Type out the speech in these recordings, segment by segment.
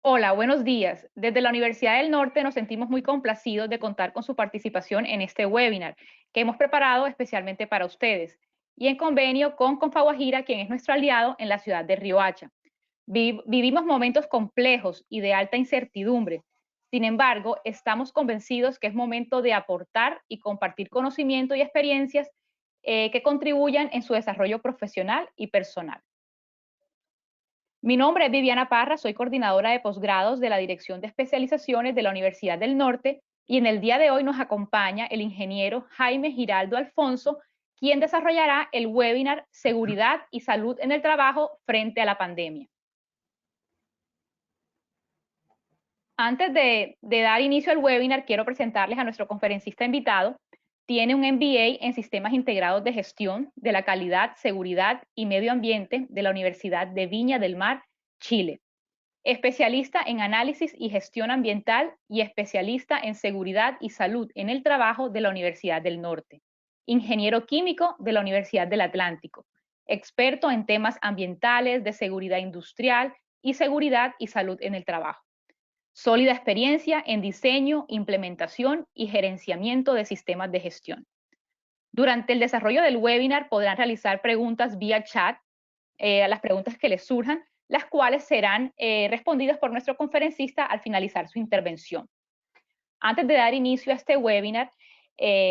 Hola, buenos días. Desde la Universidad del Norte nos sentimos muy complacidos de contar con su participación en este webinar que hemos preparado especialmente para ustedes y en convenio con Confaguajira, quien es nuestro aliado en la ciudad de Riohacha. Vivimos momentos complejos y de alta incertidumbre. Sin embargo, estamos convencidos que es momento de aportar y compartir conocimiento y experiencias que contribuyan en su desarrollo profesional y personal. Mi nombre es Viviana Parra, soy coordinadora de posgrados de la Dirección de Especializaciones de la Universidad del Norte y en el día de hoy nos acompaña el ingeniero Jaime Giraldo Alfonso, quien desarrollará el webinar Seguridad y Salud en el Trabajo frente a la pandemia. Antes de dar inicio al webinar, quiero presentarles a nuestro conferencista invitado. Tiene un MBA en Sistemas Integrados de Gestión de la Calidad, Seguridad y Medio Ambiente de la Universidad de Viña del Mar, Chile. Especialista en análisis y gestión ambiental y especialista en seguridad y salud en el trabajo de la Universidad del Norte. Ingeniero químico de la Universidad del Atlántico. Experto en temas ambientales, de seguridad industrial y seguridad y salud en el trabajo. Sólida experiencia en diseño, implementación y gerenciamiento de sistemas de gestión. Durante el desarrollo del webinar podrán realizar preguntas vía chat a las preguntas que les surjan, las cuales serán respondidas por nuestro conferencista al finalizar su intervención. Antes de dar inicio a este webinar,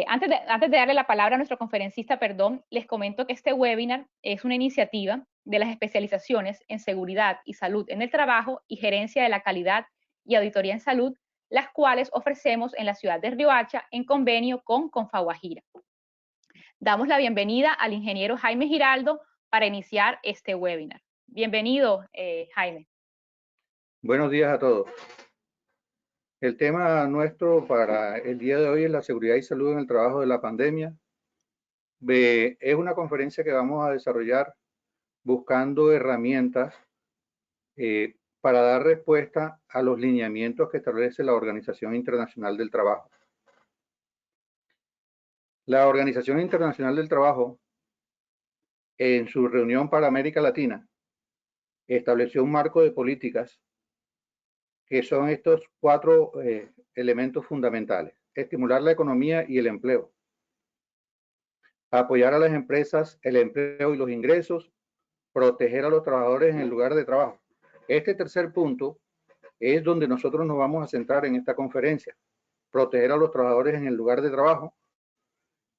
antes de darle la palabra a nuestro conferencista, les comento que este webinar es una iniciativa de las especializaciones en seguridad y salud en el trabajo y gerencia de la calidad y auditoría en salud, las cuales ofrecemos en la ciudad de Riohacha en convenio con Confaguajira. Damos la bienvenida al ingeniero Jaime Giraldo para iniciar este webinar. Bienvenido, Jaime. Buenos días a todos. El tema nuestro para el día de hoy es la seguridad y salud en el trabajo de la pandemia. Es una conferencia que vamos a desarrollar buscando herramientas para dar respuesta a los lineamientos que establece la Organización Internacional del Trabajo. La Organización Internacional del Trabajo, en su reunión para América Latina, estableció un marco de políticas que son estos cuatro elementos fundamentales: estimular la economía y el empleo, apoyar a las empresas, el empleo y los ingresos, proteger a los trabajadores en el lugar de trabajo. Este tercer punto es donde nosotros nos vamos a centrar en esta conferencia: proteger a los trabajadores en el lugar de trabajo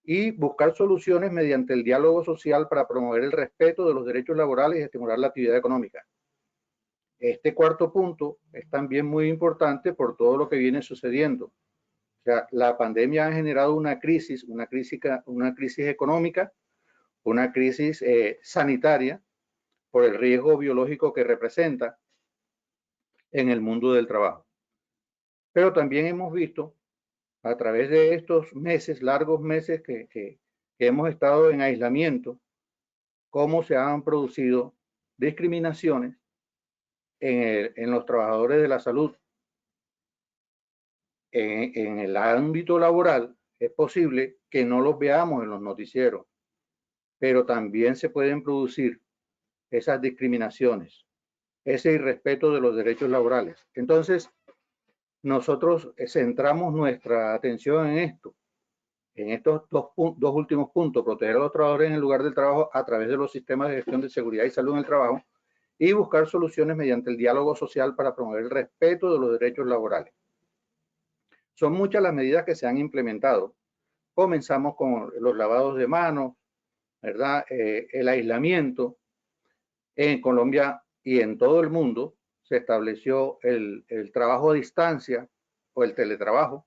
y buscar soluciones mediante el diálogo social para promover el respeto de los derechos laborales y estimular la actividad económica. Este cuarto punto es también muy importante por todo lo que viene sucediendo. O sea, la pandemia ha generado una crisis económica, una crisis sanitaria por el riesgo biológico que representa en el mundo del trabajo. Pero también hemos visto a través de estos meses, largos meses que hemos estado en aislamiento, cómo se han producido discriminaciones en los trabajadores de la salud. En el ámbito laboral es posible que no los veamos en los noticieros, pero también se pueden producir esas discriminaciones, ese irrespeto de los derechos laborales. Entonces, nosotros centramos nuestra atención en esto, en estos dos últimos puntos: proteger a los trabajadores en el lugar del trabajo a través de los sistemas de gestión de seguridad y salud en el trabajo, y buscar soluciones mediante el diálogo social para promover el respeto de los derechos laborales. Son muchas las medidas que se han implementado. Comenzamos con los lavados de manos, ¿verdad? El aislamiento. En Colombia y en todo el mundo se estableció el trabajo a distancia o el teletrabajo,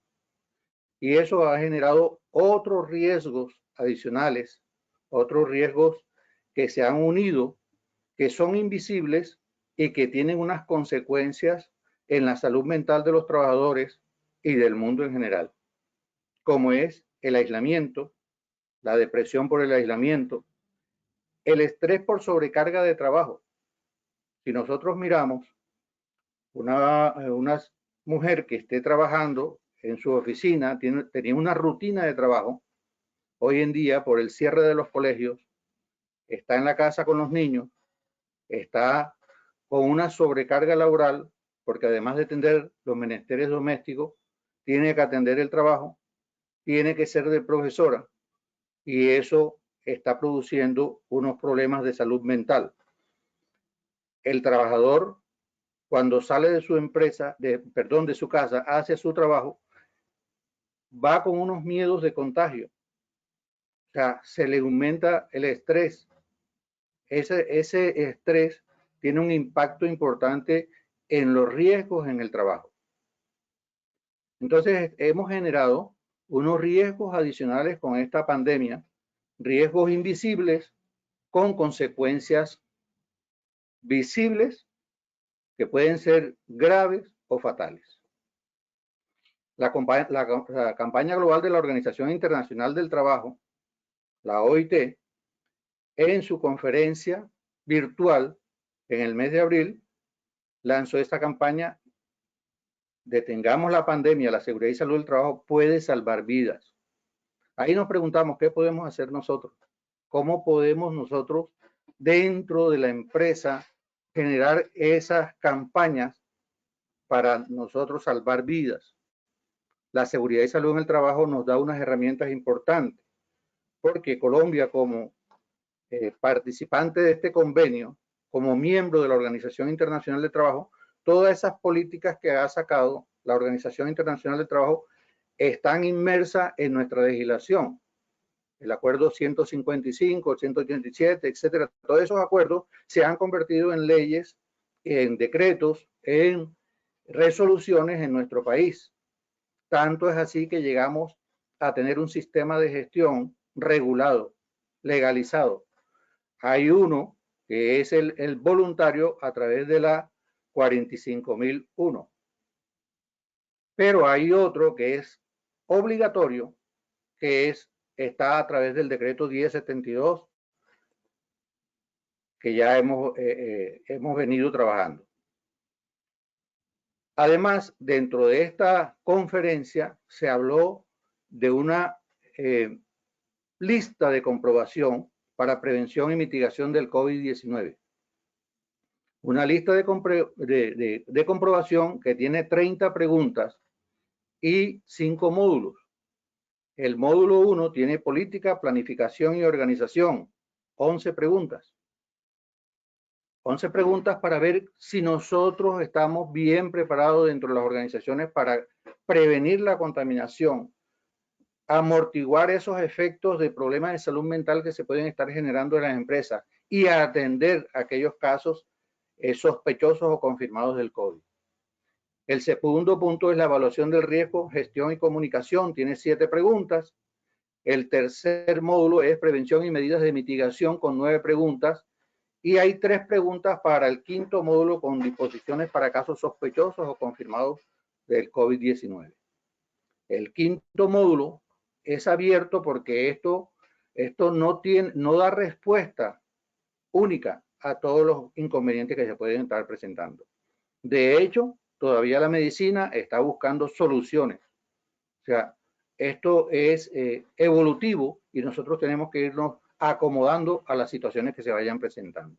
y eso ha generado otros riesgos adicionales, otros riesgos que se han unido, que son invisibles y que tienen unas consecuencias en la salud mental de los trabajadores y del mundo en general, como es el aislamiento, la depresión por el aislamiento, el estrés por sobrecarga de trabajo. Si nosotros miramos una mujer que esté trabajando en su oficina, tenía una rutina de trabajo, hoy en día por el cierre de los colegios, está en la casa con los niños, está con una sobrecarga laboral porque además de atender los menesteres domésticos, tiene que atender el trabajo, tiene que ser de profesora, y eso está produciendo unos problemas de salud mental. El trabajador, cuando sale de su empresa, de su casa hacia su trabajo, va con unos miedos de contagio. O sea, se le aumenta el estrés. Ese estrés tiene un impacto importante en los riesgos en el trabajo. Entonces, hemos generado unos riesgos adicionales con esta pandemia, riesgos invisibles con consecuencias visibles que pueden ser graves o fatales. La campaña global de la Organización Internacional del Trabajo, la OIT, en su conferencia virtual en el mes de abril, lanzó esta campaña: Detengamos la pandemia, la seguridad y salud del trabajo puede salvar vidas. Ahí nos preguntamos, ¿qué podemos hacer nosotros? ¿Cómo podemos nosotros, dentro de la empresa, generar esas campañas para nosotros salvar vidas? La seguridad y salud en el trabajo nos da unas herramientas importantes, porque Colombia, como participante de este convenio, como miembro de la Organización Internacional del Trabajo, todas esas políticas que ha sacado la Organización Internacional del Trabajo están inmersas en nuestra legislación. El acuerdo 155, 187, etcétera, todos esos acuerdos se han convertido en leyes, en decretos, en resoluciones en nuestro país. Tanto es así que llegamos a tener un sistema de gestión regulado, legalizado. Hay uno que es el voluntario a través de la 45.001. Pero hay otro que es obligatorio, que está a través del decreto 1072, que ya hemos venido trabajando. Además, dentro de esta conferencia se habló de una lista de comprobación para prevención y mitigación del COVID-19. Una lista de comprobación que tiene 30 preguntas y 5 módulos. El módulo 1 tiene política, planificación y organización, 11 preguntas. 11 preguntas para ver si nosotros estamos bien preparados dentro de las organizaciones para prevenir la contaminación, amortiguar esos efectos de problemas de salud mental que se pueden estar generando en las empresas y atender aquellos casos sospechosos o confirmados del COVID. El segundo punto es la evaluación del riesgo, gestión y comunicación. Tiene 7 preguntas. El tercer módulo es prevención y medidas de mitigación con 9 preguntas. Y hay 3 preguntas para el quinto módulo con disposiciones para casos sospechosos o confirmados del COVID-19. El quinto módulo es abierto porque esto no da respuesta única a todos los inconvenientes que se pueden estar presentando. De hecho, todavía la medicina está buscando soluciones. O sea, esto es evolutivo y nosotros tenemos que irnos acomodando a las situaciones que se vayan presentando.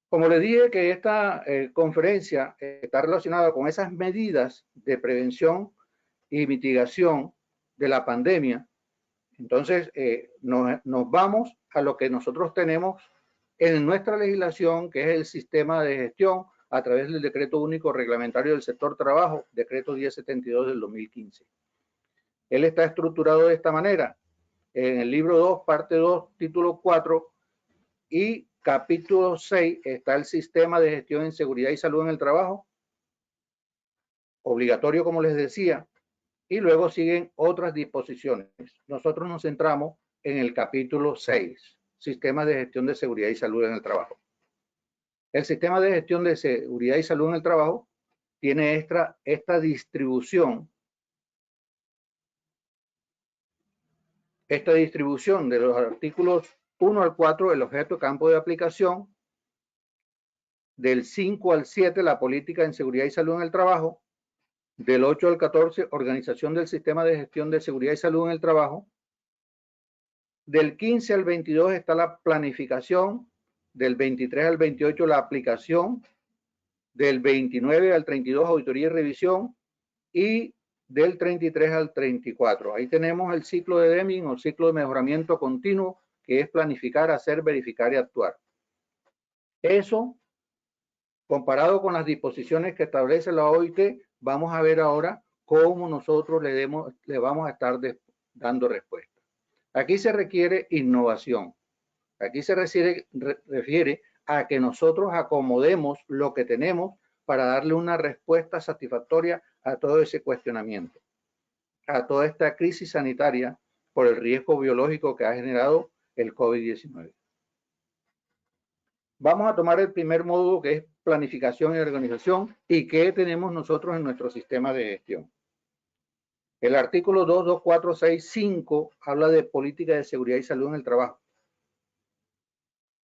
Como les dije que esta conferencia está relacionada con esas medidas de prevención y mitigación de la pandemia, entonces nos vamos a lo que nosotros tenemos en nuestra legislación, que es el sistema de gestión a través del Decreto Único Reglamentario del Sector Trabajo, Decreto 1072 del 2015. Él está estructurado de esta manera. En el libro 2, parte 2, título 4 y capítulo 6 está el sistema de gestión en seguridad y salud en el trabajo, obligatorio como les decía, y luego siguen otras disposiciones. Nosotros nos centramos en el capítulo 6, sistemas de gestión de seguridad y salud en el trabajo. El sistema de gestión de seguridad y salud en el trabajo tiene esta distribución de los artículos 1 al 4, el objeto campo de aplicación, del 5 al 7, la política en seguridad y salud en el trabajo, del 8 al 14, organización del sistema de gestión de seguridad y salud en el trabajo, del 15 al 22 está la planificación, del 23 al 28 la aplicación, del 29 al 32 auditoría y revisión y del 33 al 34. Ahí tenemos el ciclo de Deming o ciclo de mejoramiento continuo, que es planificar, hacer, verificar y actuar. Eso, comparado con las disposiciones que establece la OIT, vamos a ver ahora cómo nosotros le vamos a estar dando respuesta. Aquí se requiere innovación. Aquí se refiere a que nosotros acomodemos lo que tenemos para darle una respuesta satisfactoria a todo ese cuestionamiento, a toda esta crisis sanitaria por el riesgo biológico que ha generado el COVID-19. Vamos a tomar el primer módulo, que es planificación y organización, y qué tenemos nosotros en nuestro sistema de gestión. El artículo 2.2.4.6.5 habla de política de seguridad y salud en el trabajo.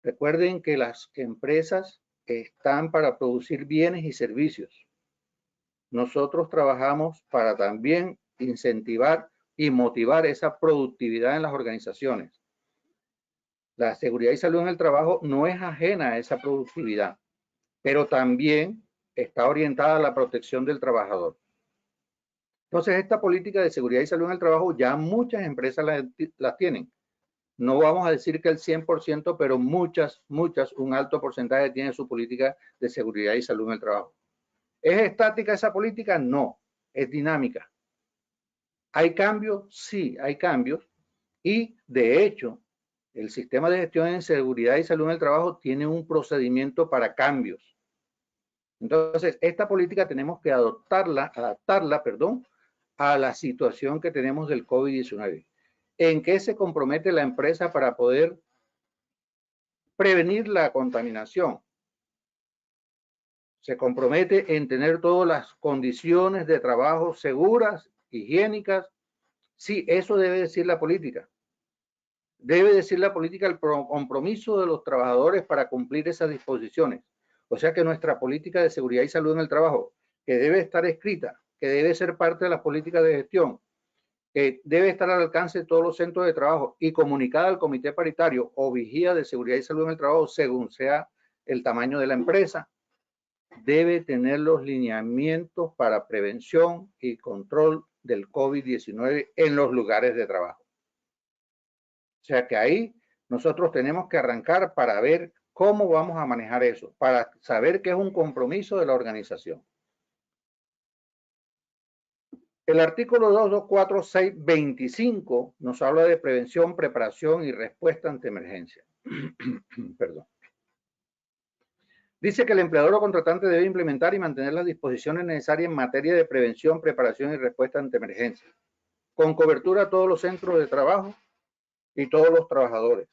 Recuerden que las empresas están para producir bienes y servicios. Nosotros trabajamos para también incentivar y motivar esa productividad en las organizaciones. La seguridad y salud en el trabajo no es ajena a esa productividad, pero también está orientada a la protección del trabajador. Entonces, esta política de seguridad y salud en el trabajo ya muchas empresas las tienen. No vamos a decir que el 100%, pero muchas, un alto porcentaje tiene su política de seguridad y salud en el trabajo. ¿Es estática esa política? No, es dinámica. ¿Hay cambios? Sí, hay cambios. Y de hecho, el sistema de gestión en seguridad y salud en el trabajo tiene un procedimiento para cambios. Entonces, esta política tenemos que adaptarla, a la situación que tenemos del COVID-19. ¿En qué se compromete la empresa para poder prevenir la contaminación? Se compromete en tener todas las condiciones de trabajo seguras, higiénicas. Sí, eso debe decir la política. Debe decir la política el compromiso de los trabajadores para cumplir esas disposiciones. O sea que nuestra política de seguridad y salud en el trabajo, que debe estar escrita, que debe ser parte de las políticas de gestión, que debe estar al alcance de todos los centros de trabajo y comunicada al comité paritario o vigía de seguridad y salud en el trabajo según sea el tamaño de la empresa, debe tener los lineamientos para prevención y control del COVID-19 en los lugares de trabajo. O sea que ahí nosotros tenemos que arrancar para ver cómo vamos a manejar eso, para saber que es un compromiso de la organización. El artículo 2.2.4.6.25 nos habla de prevención, preparación y respuesta ante emergencia. Perdón. Dice que el empleador o contratante debe implementar y mantener las disposiciones necesarias en materia de prevención, preparación y respuesta ante emergencia, con cobertura a todos los centros de trabajo y todos los trabajadores,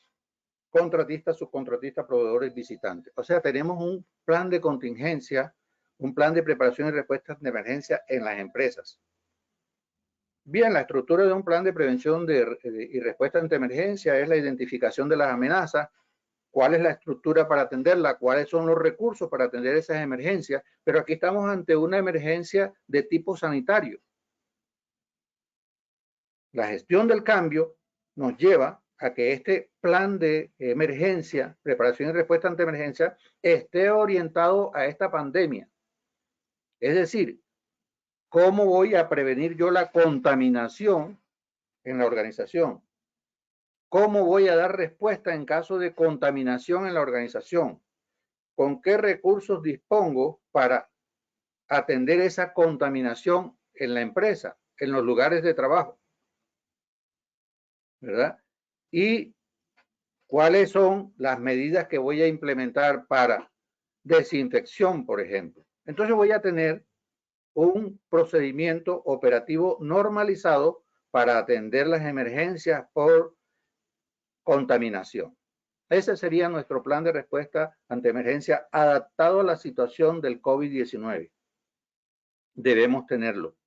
contratistas, subcontratistas, proveedores, visitantes. O sea, tenemos un plan de contingencia, un plan de preparación y respuesta ante emergencia en las empresas. Bien, la estructura de un plan de prevención y respuesta ante emergencia es la identificación de las amenazas, cuál es la estructura para atenderla, cuáles son los recursos para atender esas emergencias, pero aquí estamos ante una emergencia de tipo sanitario. La gestión del cambio nos lleva a que este plan de emergencia, preparación y respuesta ante emergencia, esté orientado a esta pandemia. Es decir, ¿cómo voy a prevenir yo la contaminación en la organización? ¿Cómo voy a dar respuesta en caso de contaminación en la organización? ¿Con qué recursos dispongo para atender esa contaminación en la empresa, en los lugares de trabajo? ¿Verdad? Y cuáles son las medidas que voy a implementar para desinfección, por ejemplo. Entonces voy a tener un procedimiento operativo normalizado para atender las emergencias por contaminación. Ese sería nuestro plan de respuesta ante emergencia adaptado a la situación del COVID-19. Debemos tenerlo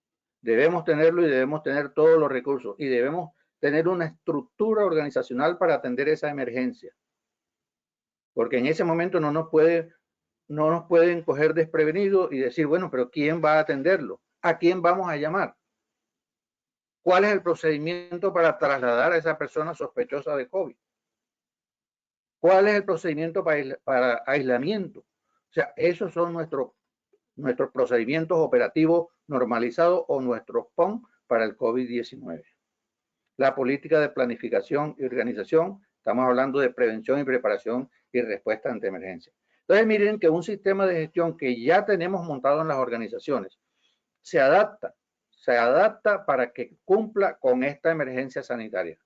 y debemos tener todos los recursos y debemos tener una estructura organizacional para atender esa emergencia. Porque en ese momento no nos pueden coger desprevenidos y decir, bueno, pero ¿quién va a atenderlo? ¿A quién vamos a llamar? ¿Cuál es el procedimiento para trasladar a esa persona sospechosa de COVID? ¿Cuál es el procedimiento para aislamiento? O sea, esos son nuestros nuestros procedimientos operativos normalizados o nuestros PON para el COVID-19. La política de planificación y organización, estamos hablando de prevención y preparación y respuesta ante emergencias. Entonces miren que un sistema de gestión que ya tenemos montado en las organizaciones se adapta para que cumpla con esta emergencia sanitaria.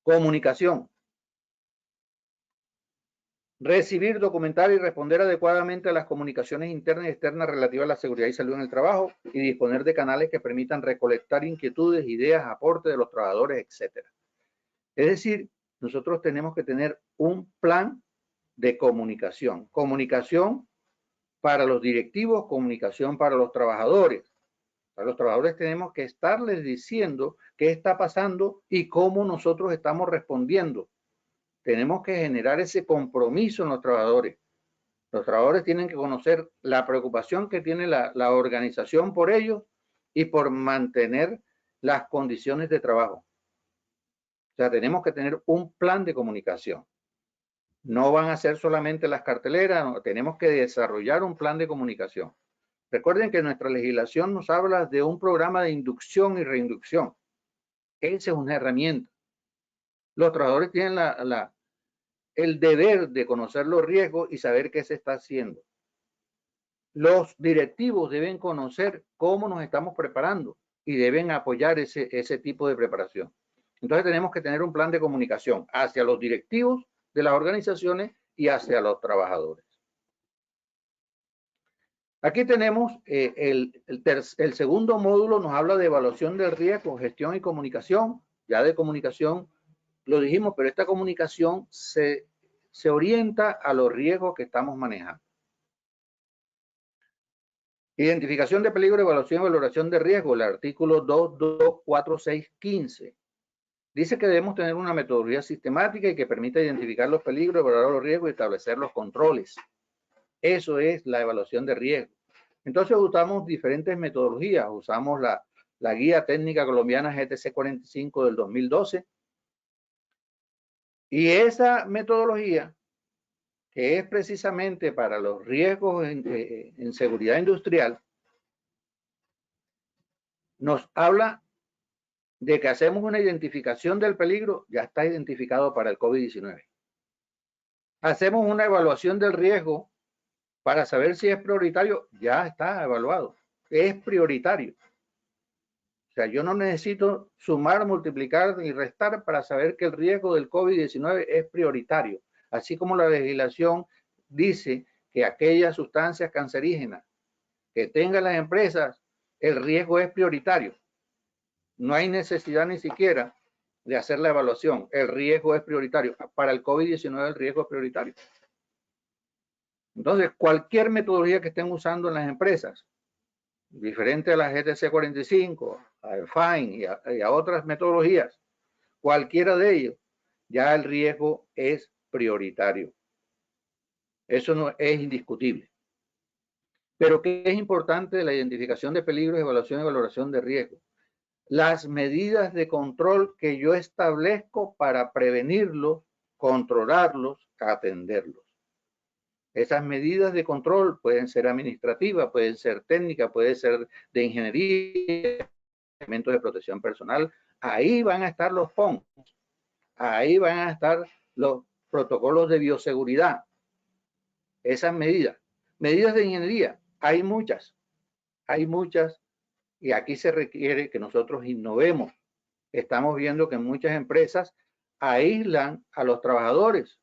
Comunicación. Recibir, documentar y responder adecuadamente a las comunicaciones internas y externas relativas a la seguridad y salud en el trabajo y disponer de canales que permitan recolectar inquietudes, ideas, aportes de los trabajadores, etc. Es decir, nosotros tenemos que tener un plan de comunicación. Comunicación para los directivos, comunicación para los trabajadores. A los trabajadores tenemos que estarles diciendo qué está pasando y cómo nosotros estamos respondiendo. Tenemos que generar ese compromiso en los trabajadores. Los trabajadores tienen que conocer la preocupación que tiene la organización por ellos y por mantener las condiciones de trabajo. O sea, tenemos que tener un plan de comunicación. No van a ser solamente las carteleras, no, tenemos que desarrollar un plan de comunicación. Recuerden que nuestra legislación nos habla de un programa de inducción y reinducción. Esa es una herramienta. Los trabajadores tienen el deber de conocer los riesgos y saber qué se está haciendo. Los directivos deben conocer cómo nos estamos preparando y deben apoyar ese tipo de preparación. Entonces tenemos que tener un plan de comunicación hacia los directivos de las organizaciones y hacia los trabajadores. Aquí tenemos el segundo módulo, nos habla de evaluación del riesgo, gestión y comunicación. Ya de comunicación lo dijimos, pero esta comunicación se orienta a los riesgos que estamos manejando. Identificación de peligro, evaluación y valoración de riesgo, el artículo 2.2.4.6.15. Dice que debemos tener una metodología sistemática y que permita identificar los peligros, evaluar los riesgos y establecer los controles. Eso es la evaluación de riesgo. Entonces usamos diferentes metodologías. Usamos la Guía Técnica Colombiana GTC 45 del 2012. Y esa metodología, que es precisamente para los riesgos en seguridad industrial, nos habla de que hacemos una identificación del peligro, ya está identificado para el COVID-19. Hacemos una evaluación del riesgo para saber si es prioritario, ya está evaluado, es prioritario. O sea, yo no necesito sumar, multiplicar ni restar para saber que el riesgo del COVID-19 es prioritario. Así como la legislación dice que aquellas sustancias cancerígenas que tengan las empresas, el riesgo es prioritario. No hay necesidad ni siquiera de hacer la evaluación. El riesgo es prioritario. Para el COVID-19 el riesgo es prioritario. Entonces, cualquier metodología que estén usando en las empresas, diferente a la GTC 45, a FINE y a otras metodologías, cualquiera de ellos, ya el riesgo es prioritario. Eso no es indiscutible. Pero ¿qué es importante de la identificación de peligros, evaluación y valoración de riesgo? Las medidas de control que yo establezco para prevenirlos, controlarlos, atenderlos. Esas medidas de control pueden ser administrativas, pueden ser técnicas, pueden ser de ingeniería, elementos de protección personal. Ahí van a estar los PON, ahí van a estar los protocolos de bioseguridad. Esas medidas. Medidas de ingeniería, hay muchas, y aquí se requiere que nosotros innovemos. Estamos viendo que muchas empresas aíslan a los trabajadores.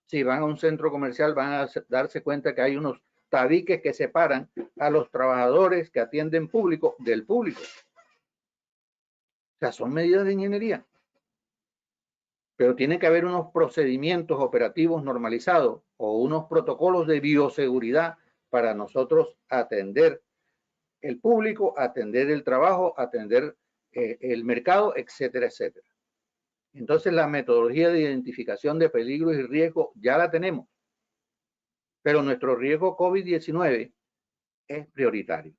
Si van a un centro comercial van a darse cuenta que hay unos tabiques que separan a los trabajadores que atienden público del público. O sea, son medidas de ingeniería. Pero tiene que haber unos procedimientos operativos normalizados o unos protocolos de bioseguridad para nosotros atender el público, atender el trabajo, atender el mercado, etcétera, etcétera. Entonces la metodología de identificación de peligros y riesgos ya la tenemos, pero nuestro riesgo COVID-19 es prioritario.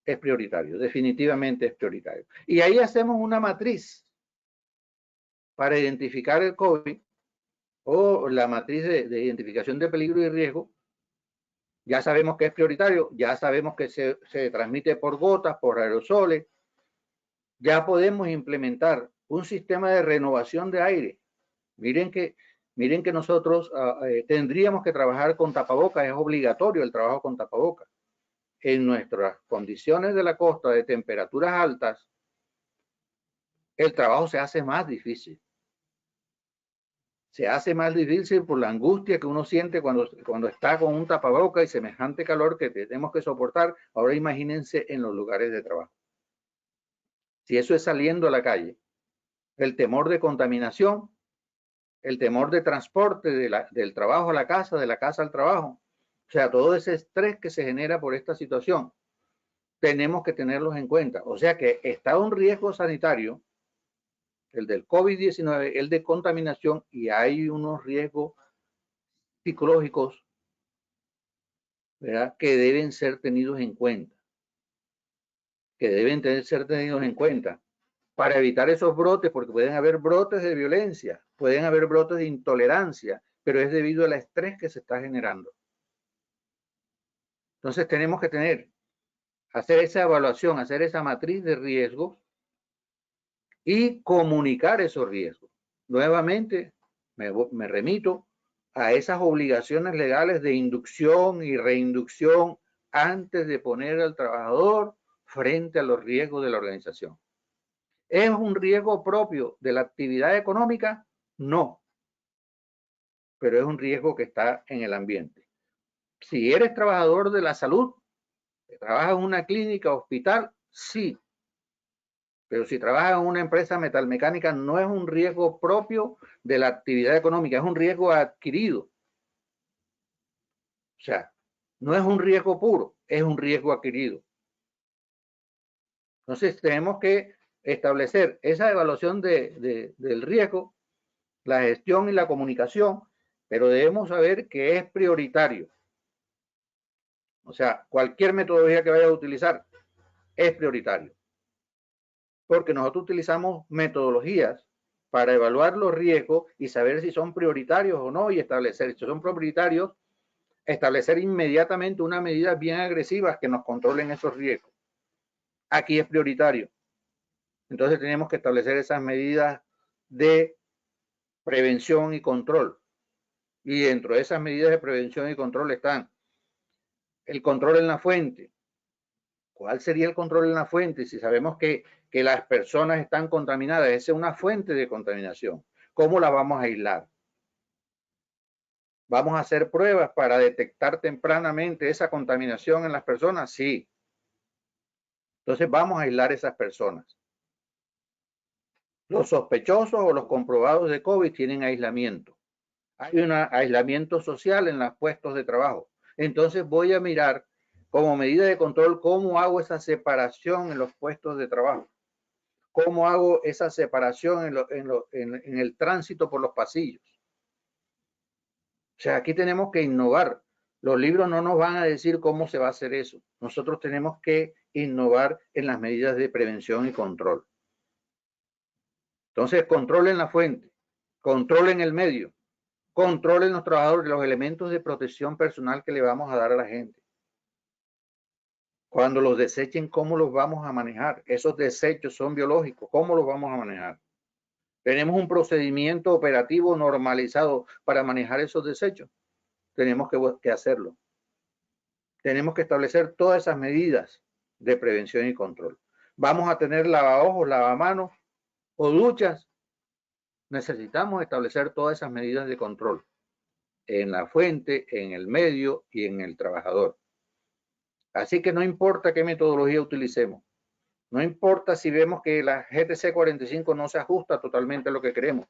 Es prioritario, definitivamente es prioritario. Y ahí hacemos una matriz para identificar el COVID o la matriz de identificación de peligro y riesgo Ya sabemos que es prioritario, ya sabemos que se transmite por gotas, por aerosoles. Ya podemos implementar un sistema de renovación de aire. Miren que nosotros tendríamos que trabajar con tapabocas, es obligatorio el trabajo con tapabocas. En nuestras condiciones de la costa de temperaturas altas, el trabajo se hace más difícil. Se hace más difícil por la angustia que uno siente cuando está con un tapabocas y semejante calor que tenemos que soportar. Ahora imagínense en los lugares de trabajo. Si eso es saliendo a la calle, el temor de contaminación, el temor de transporte del trabajo a la casa, de la casa al trabajo, o sea, todo ese estrés que se genera por esta situación, tenemos que tenerlos en cuenta. O sea que está un riesgo sanitario, el del COVID-19, el de contaminación, y hay unos riesgos psicológicos, ¿verdad?, que deben ser tenidos en cuenta, para evitar esos brotes, porque pueden haber brotes de violencia, pueden haber brotes de intolerancia, pero es debido al estrés que se está generando. Entonces tenemos que hacer esa evaluación, hacer esa matriz de riesgos y comunicar esos riesgos. Nuevamente me remito a esas obligaciones legales de inducción y reinducción antes de poner al trabajador frente a los riesgos de la organización. ¿Es un riesgo propio de la actividad económica? No, pero es un riesgo que está en el ambiente. Si eres trabajador de la salud, trabajas en una clínica, hospital, sí, pero si trabajas en una empresa metalmecánica no es un riesgo propio de la actividad económica, es un riesgo adquirido. O sea, no es un riesgo puro, es un riesgo adquirido. Entonces tenemos que establecer esa evaluación del riesgo, la gestión y la comunicación, pero debemos saber que es prioritario. O sea, cualquier metodología que vaya a utilizar es prioritario. Porque nosotros utilizamos metodologías para evaluar los riesgos y saber si son prioritarios o no, y establecer, si son prioritarios, establecer inmediatamente unas medidas bien agresivas que nos controlen esos riesgos. Aquí es prioritario. Entonces tenemos que establecer esas medidas de prevención y control. Y dentro de esas medidas de prevención y control están el control en la fuente. ¿Cuál sería el control en la fuente? Si sabemos que las personas están contaminadas, esa es una fuente de contaminación. ¿Cómo la vamos a aislar? ¿Vamos a hacer pruebas para detectar tempranamente esa contaminación en las personas? Sí. Entonces vamos a aislar esas personas. Los sospechosos o los comprobados de COVID tienen aislamiento. Hay un aislamiento social en los puestos de trabajo. Entonces voy a mirar como medida de control cómo hago esa separación en los puestos de trabajo. ¿Cómo hago esa separación en el tránsito por los pasillos? O sea, aquí tenemos que innovar. Los libros no nos van a decir cómo se va a hacer eso. Nosotros tenemos que innovar en las medidas de prevención y control. Entonces, controlen la fuente, controlen el medio, controlen los trabajadores, los elementos de protección personal que le vamos a dar a la gente. Cuando los desechen, ¿cómo los vamos a manejar? Esos desechos son biológicos, ¿cómo los vamos a manejar? Tenemos un procedimiento operativo normalizado para manejar esos desechos. Tenemos que hacerlo. Tenemos que establecer todas esas medidas de prevención y control. Vamos a tener lavaojos, lavamanos o duchas. Necesitamos establecer todas esas medidas de control en la fuente, en el medio y en el trabajador. Así que no importa qué metodología utilicemos. No importa si vemos que la GTC 45 no se ajusta totalmente a lo que queremos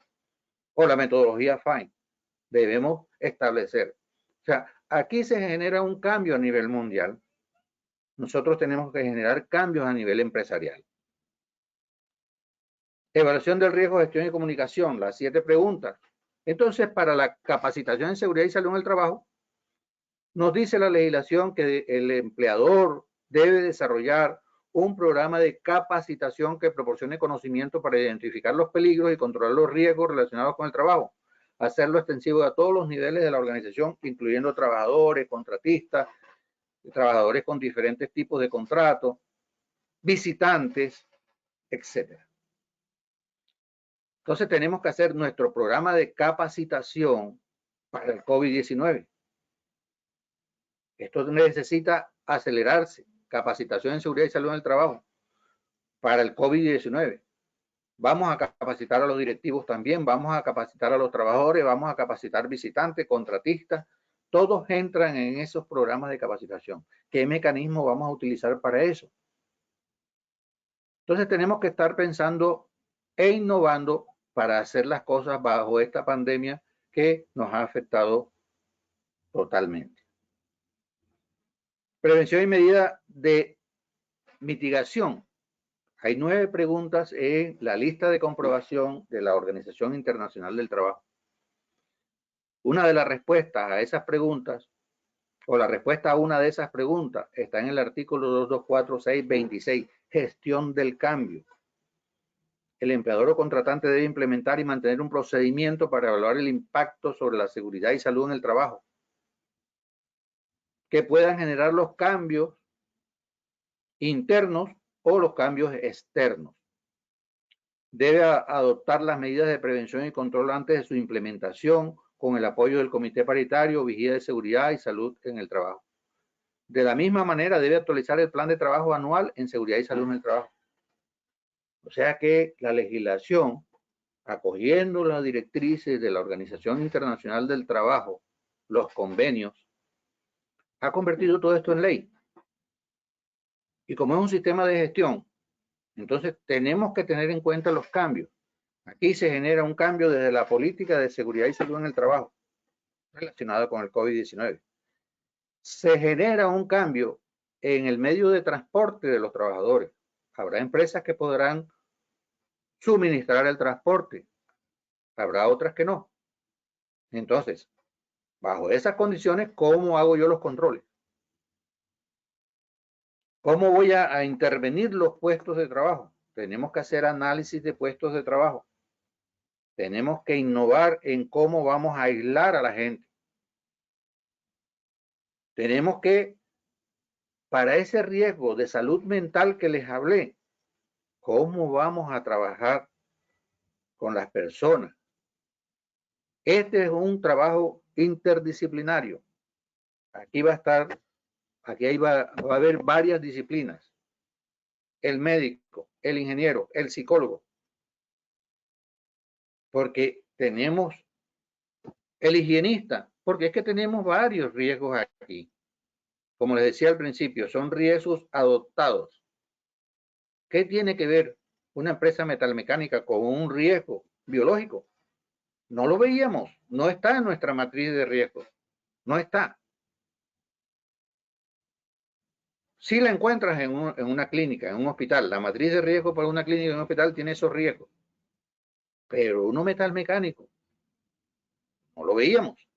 o la metodología FINE. Debemos establecer. O sea, aquí se genera un cambio a nivel mundial. Nosotros tenemos que generar cambios a nivel empresarial. Evaluación del riesgo, gestión y comunicación, las 7 preguntas. Entonces, para la capacitación en seguridad y salud en el trabajo, nos dice la legislación que el empleador debe desarrollar un programa de capacitación que proporcione conocimiento para identificar los peligros y controlar los riesgos relacionados con el trabajo. Hacerlo extensivo a todos los niveles de la organización, incluyendo trabajadores, contratistas, trabajadores con diferentes tipos de contratos, visitantes, etcétera. Entonces tenemos que hacer nuestro programa de capacitación para el COVID-19. Esto necesita acelerarse. Capacitación en seguridad y salud en el trabajo para el COVID-19. Vamos a capacitar a los directivos también, vamos a capacitar a los trabajadores, vamos a capacitar visitantes, contratistas. Todos entran en esos programas de capacitación. ¿Qué mecanismo vamos a utilizar para eso? Entonces tenemos que estar pensando e innovando para hacer las cosas bajo esta pandemia que nos ha afectado totalmente. Prevención y medida de mitigación. Hay 9 preguntas en la lista de comprobación de la Organización Internacional del Trabajo. Una de las respuestas a esas preguntas, o la respuesta a una de esas preguntas, está en el artículo 224.6.26, gestión del cambio. El empleador o contratante debe implementar y mantener un procedimiento para evaluar el impacto sobre la seguridad y salud en el trabajo, que puedan generar los cambios internos o los cambios externos. Debe adoptar las medidas de prevención y control antes de su implementación con el apoyo del Comité Paritario, Vigía de Seguridad y Salud en el Trabajo. De la misma manera, debe actualizar el plan de trabajo anual en seguridad y salud en el trabajo. O sea que la legislación, acogiendo las directrices de la Organización Internacional del Trabajo, los convenios, ha convertido todo esto en ley. Y como es un sistema de gestión, entonces tenemos que tener en cuenta los cambios. Aquí se genera un cambio desde la política de seguridad y salud en el trabajo, relacionada con el COVID-19. Se genera un cambio en el medio de transporte de los trabajadores. Habrá empresas que podrán suministrar el transporte, habrá otras que no. Entonces, bajo esas condiciones, ¿cómo hago yo los controles? ¿Cómo voy a intervenir los puestos de trabajo? Tenemos que hacer análisis de puestos de trabajo. Tenemos que innovar en cómo vamos a aislar a la gente. Tenemos que, para ese riesgo de salud mental que les hablé, ¿cómo vamos a trabajar con las personas? Este es un trabajo interdisciplinario. Aquí va a estar, aquí va a haber varias disciplinas. El médico, el ingeniero, el psicólogo. Porque tenemos el higienista, porque es que tenemos varios riesgos aquí. Como les decía al principio, son riesgos adoptados. ¿Qué tiene que ver una empresa metalmecánica con un riesgo biológico? No lo veíamos, no está en nuestra matriz de riesgos, no está. Si la encuentras en una clínica, en un hospital, la matriz de riesgo para una clínica en un hospital tiene esos riesgos. Pero uno metalmecánico, no lo veíamos.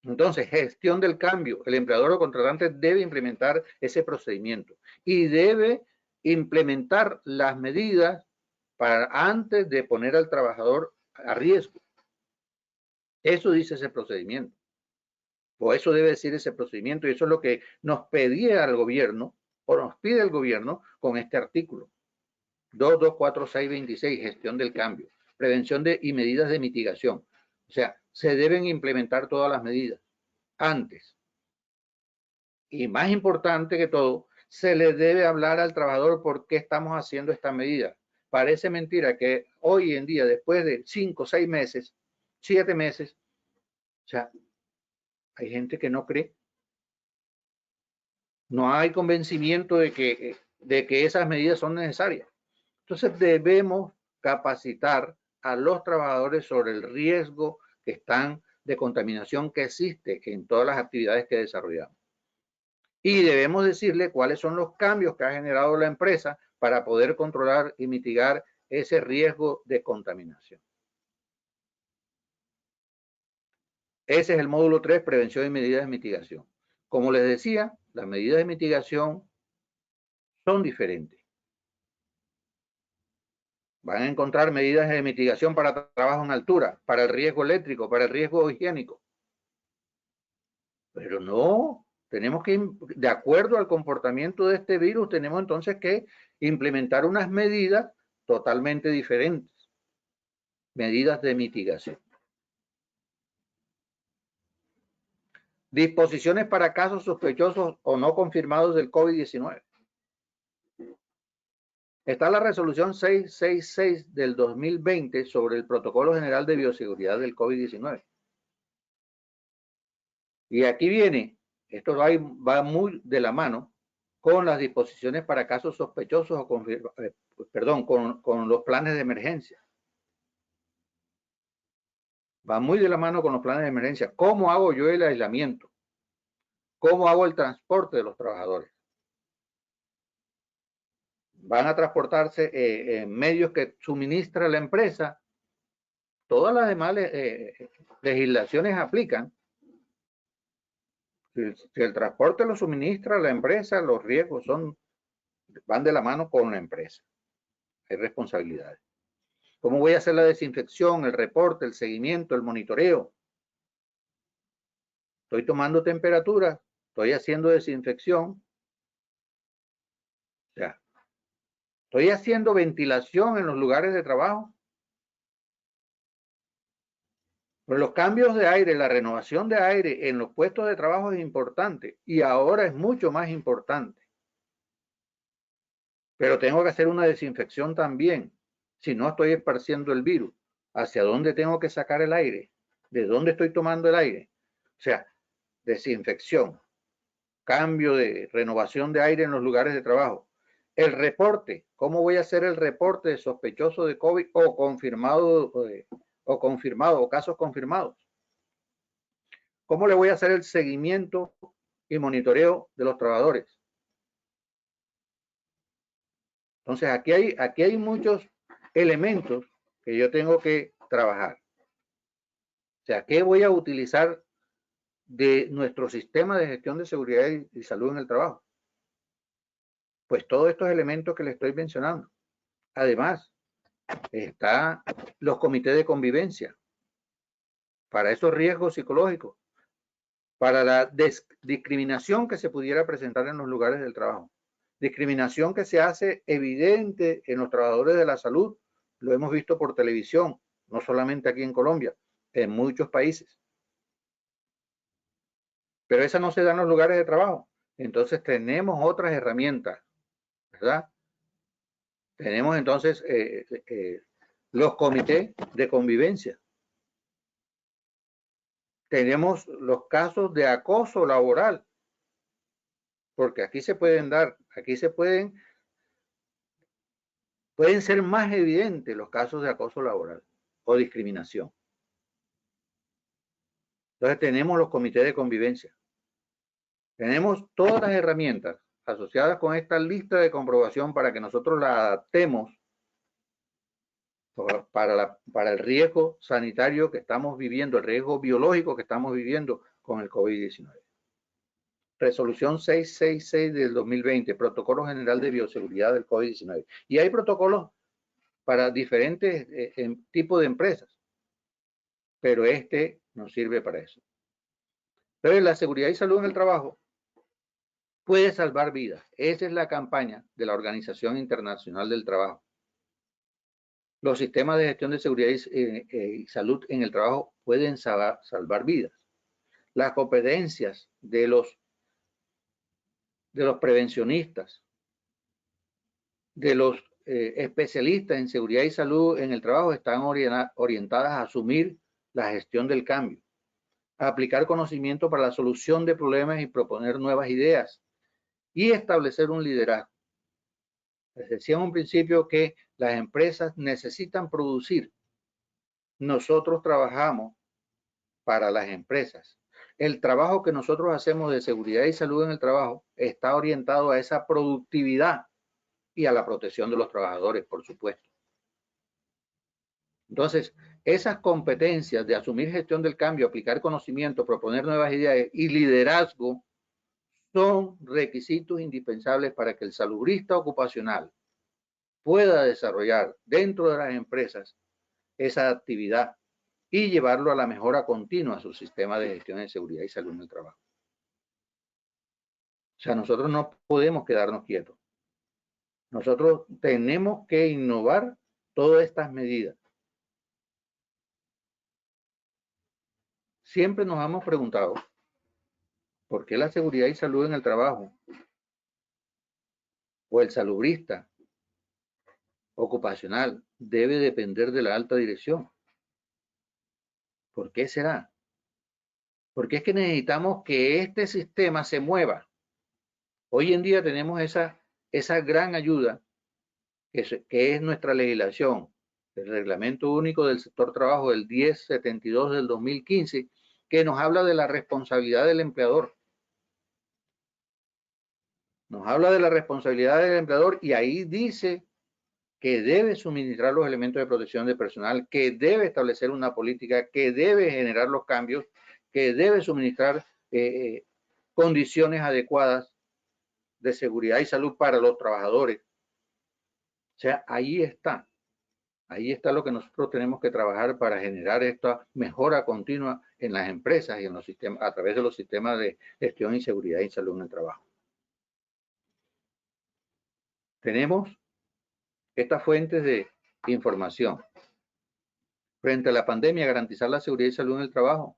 Entonces, gestión del cambio. El empleador o contratante debe implementar ese procedimiento y debe implementar las medidas para antes de poner al trabajador a riesgo. Eso dice ese procedimiento. O eso debe decir ese procedimiento y eso es lo que nos pedía al gobierno o nos pide el gobierno con este artículo. 224.6.26, gestión del cambio, prevención y medidas de mitigación. O sea, se deben implementar todas las medidas antes. Y más importante que todo, se le debe hablar al trabajador por qué estamos haciendo esta medida. Parece mentira que hoy en día, después de 5, 6 meses, 7 meses, o sea, hay gente que no cree. No hay convencimiento de que esas medidas son necesarias. Entonces debemos capacitar a los trabajadores sobre el riesgo que están de contaminación que existe en todas las actividades que desarrollamos. Y debemos decirle cuáles son los cambios que ha generado la empresa para poder controlar y mitigar ese riesgo de contaminación. Ese es el módulo 3, prevención y medidas de mitigación. Como les decía, las medidas de mitigación son diferentes. Van a encontrar medidas de mitigación para trabajo en altura, para el riesgo eléctrico, para el riesgo higiénico. Pero no, Tenemos que, de acuerdo al comportamiento de este virus, tenemos entonces que implementar unas medidas totalmente diferentes, medidas de mitigación. Disposiciones para casos sospechosos o no confirmados del COVID-19. Está la resolución 666 del 2020 sobre el Protocolo General de Bioseguridad del COVID-19. Y aquí viene, esto va muy de la mano con las disposiciones para casos sospechosos o con los planes de emergencia. Va muy de la mano con los planes de emergencia. ¿Cómo hago yo el aislamiento? ¿Cómo hago el transporte de los trabajadores? Van a transportarse en medios que suministra la empresa. Todas las demás legislaciones aplican. Si el transporte lo suministra la empresa, los riesgos van de la mano con la empresa. Hay responsabilidades. ¿Cómo voy a hacer la desinfección, el reporte, el seguimiento, el monitoreo? Estoy tomando temperatura, estoy haciendo desinfección. O sea, estoy haciendo ventilación en los lugares de trabajo. Pero los cambios de aire, la renovación de aire en los puestos de trabajo es importante y ahora es mucho más importante. Pero tengo que hacer una desinfección también. Si no estoy esparciendo el virus, ¿hacia dónde tengo que sacar el aire? ¿De dónde estoy tomando el aire? O sea, desinfección, cambio de renovación de aire en los lugares de trabajo. El reporte, ¿cómo voy a hacer el reporte de sospechoso de COVID o confirmado o casos confirmados? ¿Cómo le voy a hacer el seguimiento y monitoreo de los trabajadores? Entonces, aquí hay muchos elementos que yo tengo que trabajar. O sea, ¿qué voy a utilizar de nuestro sistema de gestión de seguridad y salud en el trabajo? Pues todos estos elementos que le estoy mencionando. Además, están los comités de convivencia para esos riesgos psicológicos, para la discriminación que se pudiera presentar en los lugares del trabajo. Discriminación que se hace evidente en los trabajadores de la salud. Lo hemos visto por televisión, no solamente aquí en Colombia, en muchos países. Pero esa no se da en los lugares de trabajo. Entonces tenemos otras herramientas, ¿verdad? Tenemos entonces los comités de convivencia. Tenemos los casos de acoso laboral, porque aquí se pueden dar, aquí pueden ser más evidentes los casos de acoso laboral o discriminación. Entonces tenemos los comités de convivencia. Tenemos todas las herramientas asociadas con esta lista de comprobación para que nosotros la adaptemos para el riesgo sanitario que estamos viviendo, el riesgo biológico que estamos viviendo con el COVID-19. Resolución 666 del 2020, Protocolo General de Bioseguridad del COVID-19. Y hay protocolos para diferentes tipos de empresas, pero este nos sirve para eso. Entonces, la seguridad y salud en el trabajo puede salvar vidas. Esa es la campaña de la Organización Internacional del Trabajo. Los sistemas de gestión de seguridad y salud en el trabajo pueden salvar vidas. Las competencias de los prevencionistas, de los especialistas en seguridad y salud en el trabajo están orientadas a asumir la gestión del cambio, a aplicar conocimiento para la solución de problemas y proponer nuevas ideas y establecer un liderazgo. Les decía en un principio que las empresas necesitan producir. Nosotros trabajamos para las empresas. El trabajo que nosotros hacemos de seguridad y salud en el trabajo está orientado a esa productividad y a la protección de los trabajadores, por supuesto. Entonces, esas competencias de asumir gestión del cambio, aplicar conocimiento, proponer nuevas ideas y liderazgo son requisitos indispensables para que el salubrista ocupacional pueda desarrollar dentro de las empresas esa actividad y llevarlo a la mejora continua a su sistema de gestión de seguridad y salud en el trabajo. sea, nosotros no podemos quedarnos quietos. Nosotros tenemos que innovar todas estas medidas. Siempre nos hemos preguntado por qué la seguridad y salud en el trabajo o el salubrista ocupacional debe depender de la alta dirección. ¿Por qué será? Porque es que necesitamos que este sistema se mueva. Hoy en día tenemos esa gran ayuda que es nuestra legislación, el Reglamento Único del Sector Trabajo del 1072 del 2015, que nos habla de la responsabilidad del empleador. Nos habla de la responsabilidad del empleador y ahí dice que debe suministrar los elementos de protección de personal, que debe establecer una política, que debe generar los cambios, que debe suministrar condiciones adecuadas de seguridad y salud para los trabajadores. O sea, ahí está lo que nosotros tenemos que trabajar para generar esta mejora continua en las empresas y en los sistemas, a través de los sistemas de gestión y seguridad y salud en el trabajo. Tenemos estas fuentes de información. Frente a la pandemia, garantizar la seguridad y salud en el trabajo.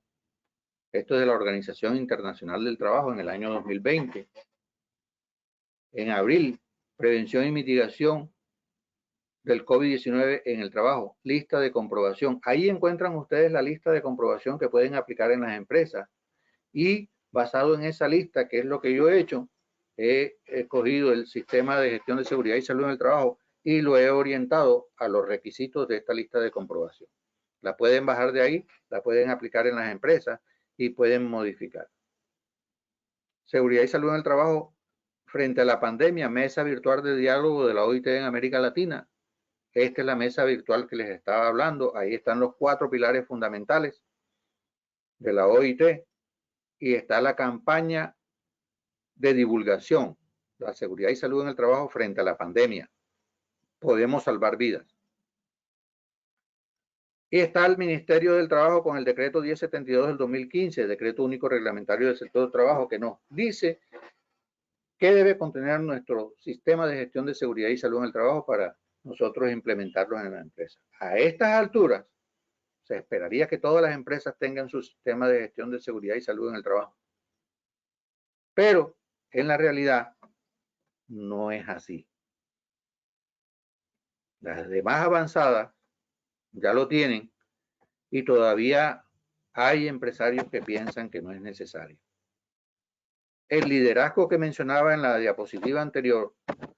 Esto es de la Organización Internacional del Trabajo en el año 2020. En abril, prevención y mitigación del COVID-19 en el trabajo, lista de comprobación. Ahí encuentran ustedes la lista de comprobación que pueden aplicar en las empresas. Y basado en esa lista, que es lo que yo he hecho, he escogido el sistema de gestión de seguridad y salud en el trabajo y lo he orientado a los requisitos de esta lista de comprobación. La pueden bajar de ahí, la pueden aplicar en las empresas y pueden modificar. Seguridad y salud en el trabajo frente a la pandemia, mesa virtual de diálogo de la OIT en América Latina. Esta es la mesa virtual que les estaba hablando. Ahí están los 4 pilares fundamentales de la OIT y está la campaña de divulgación, la seguridad y salud en el trabajo frente a la pandemia. Podemos salvar vidas. Y está el Ministerio del Trabajo con el decreto 1072 del 2015, decreto único reglamentario del sector del trabajo, que nos dice qué debe contener nuestro sistema de gestión de seguridad y salud en el trabajo para nosotros implementarlos en la empresa. A estas alturas, se esperaría que todas las empresas tengan su sistema de gestión de seguridad y salud en el trabajo. Pero en la realidad no es así. Las demás avanzadas ya lo tienen y todavía hay empresarios que piensan que no es necesario. El liderazgo que mencionaba en la diapositiva anterior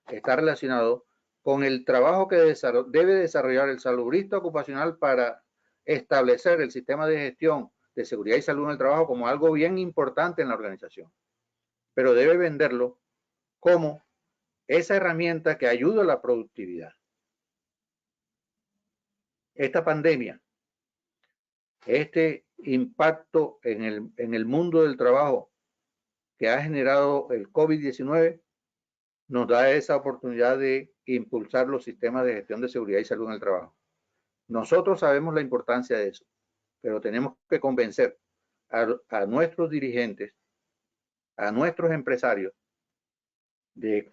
está relacionado con el trabajo que debe desarrollar el salubrista ocupacional para establecer el sistema de gestión de seguridad y salud en el trabajo como algo bien importante en la organización. Pero debe venderlo como esa herramienta que ayuda a la productividad. Esta pandemia, este impacto en el mundo del trabajo que ha generado el COVID-19, nos da esa oportunidad de impulsar los sistemas de gestión de seguridad y salud en el trabajo. Nosotros sabemos la importancia de eso, pero tenemos que convencer a nuestros dirigentes, a nuestros empresarios, de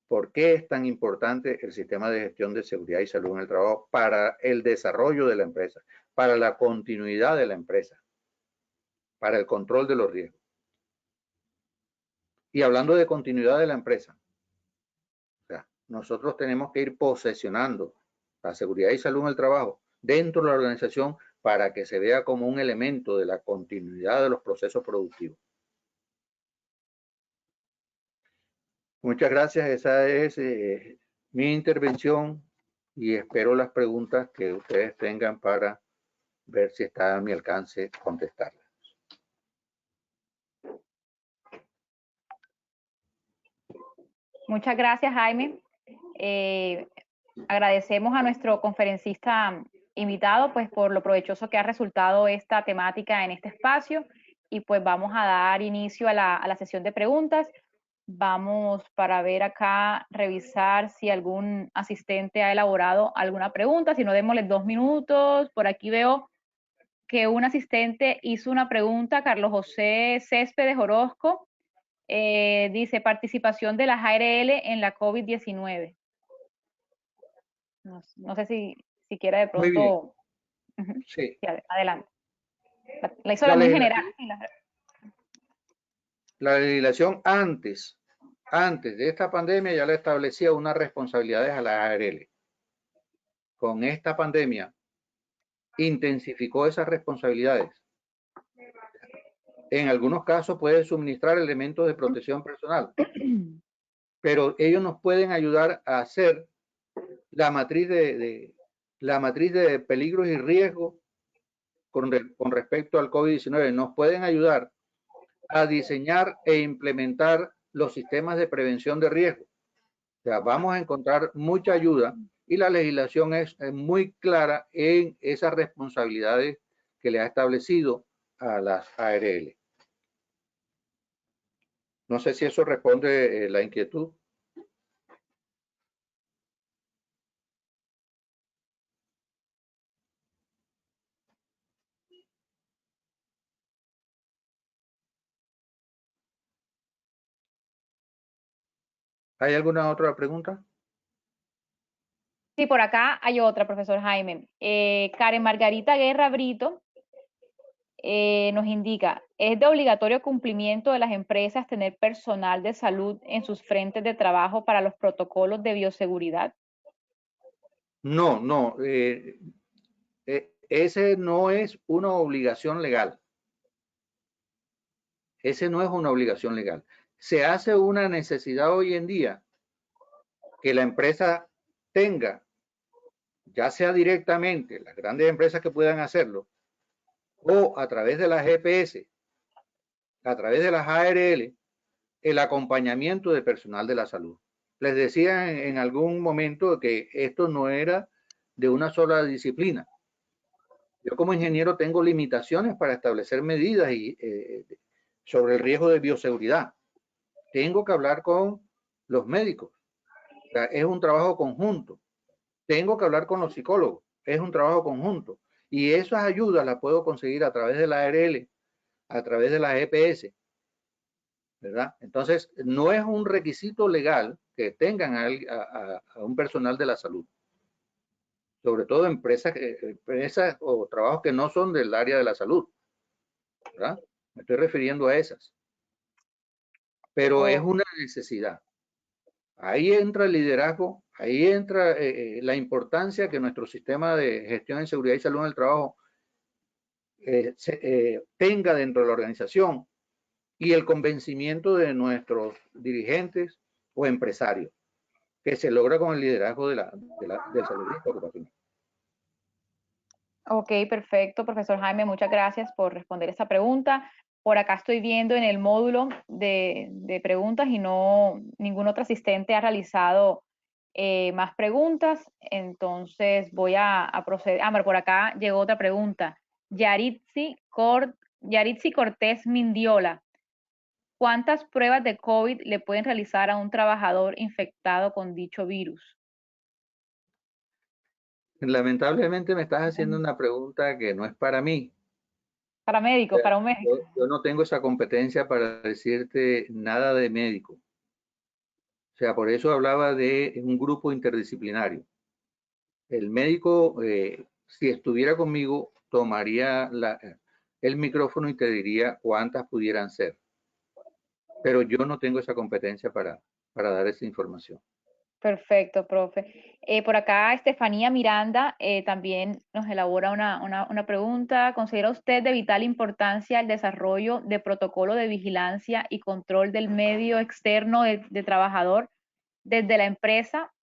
por qué es tan importante el sistema de gestión de seguridad y salud en el trabajo para el desarrollo de la empresa, para la continuidad de la empresa, para el control de los riesgos. Y hablando de continuidad de la empresa, o sea, nosotros tenemos que ir posesionando la seguridad y salud en el trabajo dentro de la organización para que se vea como un elemento de la continuidad de los procesos productivos. Muchas gracias, esa es mi intervención y espero las preguntas que ustedes tengan para ver si está a mi alcance contestarlas. Muchas gracias, Jaime. Agradecemos a nuestro conferencista invitado pues por lo provechoso que ha resultado esta temática en este espacio y pues vamos a dar inicio a la sesión de preguntas. Vamos para ver acá, revisar si algún asistente ha elaborado alguna pregunta, si no, démosle 2 minutos. Por aquí veo que un asistente hizo una pregunta, Carlos José Céspedes Orozco. Dice participación de las ARL en la COVID-19. No sé si quiera de Muy bien, pronto. sí. Sí, adelante. La hizo La muy general. legislación antes de esta pandemia ya le establecía unas responsabilidades a las ARL. Con esta pandemia intensificó esas responsabilidades. En algunos casos puede suministrar elementos de protección personal, pero ellos nos pueden ayudar a hacer la matriz de peligros y riesgos con respecto al COVID-19. Nos pueden ayudar a diseñar e implementar los sistemas de prevención de riesgo. O sea, vamos a encontrar mucha ayuda y la legislación es muy clara en esas responsabilidades que le ha establecido a las ARL. No sé si eso responde la inquietud. ¿Hay alguna otra pregunta? Sí, por acá hay otra, profesor Jaime. Karen Margarita Guerra Brito nos indica, ¿es de obligatorio cumplimiento de las empresas tener personal de salud en sus frentes de trabajo para los protocolos de bioseguridad? No, no. Ese no es una obligación legal. Ese no es una obligación legal. Se hace una necesidad hoy en día que la empresa tenga, ya sea directamente, las grandes empresas que puedan hacerlo, o a través de las GPS, a través de las ARL, el acompañamiento de personal de la salud. Les decía en algún momento que esto no era de una sola disciplina. Yo como ingeniero tengo limitaciones para establecer medidas sobre el riesgo de bioseguridad. Tengo que hablar con los médicos. O sea, es un trabajo conjunto. Tengo que hablar con los psicólogos. Es un trabajo conjunto. Y esas ayudas las puedo conseguir a través de la ARL, a través de la EPS, ¿verdad? Entonces, no es un requisito legal que tengan a un personal de la salud. Sobre todo empresas o trabajos que no son del área de la salud, ¿verdad? Me estoy refiriendo a esas. Pero es una necesidad. Ahí entra el liderazgo, ahí entra la importancia que nuestro sistema de gestión en seguridad y salud en el trabajo tenga dentro de la organización y el convencimiento de nuestros dirigentes o empresarios, que se logra con el liderazgo del saludista ocupacional. Ok, perfecto, profesor Jaime, muchas gracias por responder esta pregunta. Por acá estoy viendo en el módulo de preguntas y no ningún otro asistente ha realizado más preguntas, entonces voy a proceder. Pero por acá llegó otra pregunta. Yaritzi Cortés Mindiola, ¿cuántas pruebas de COVID le pueden realizar a un trabajador infectado con dicho virus? Lamentablemente me estás haciendo una pregunta que no es para mí. Para médicos, para un médico. Yo no tengo esa competencia para decirte nada de médico. O sea, por eso hablaba de un grupo interdisciplinario. El médico, si estuviera conmigo, tomaría el micrófono y te diría cuántas pudieran ser. Pero yo no tengo esa competencia para dar esa información. Perfecto, profe. Por acá, Estefanía Miranda también nos elabora una pregunta. ¿Considera usted de vital importancia el desarrollo de protocolo de vigilancia y control del medio externo de trabajador desde la empresa?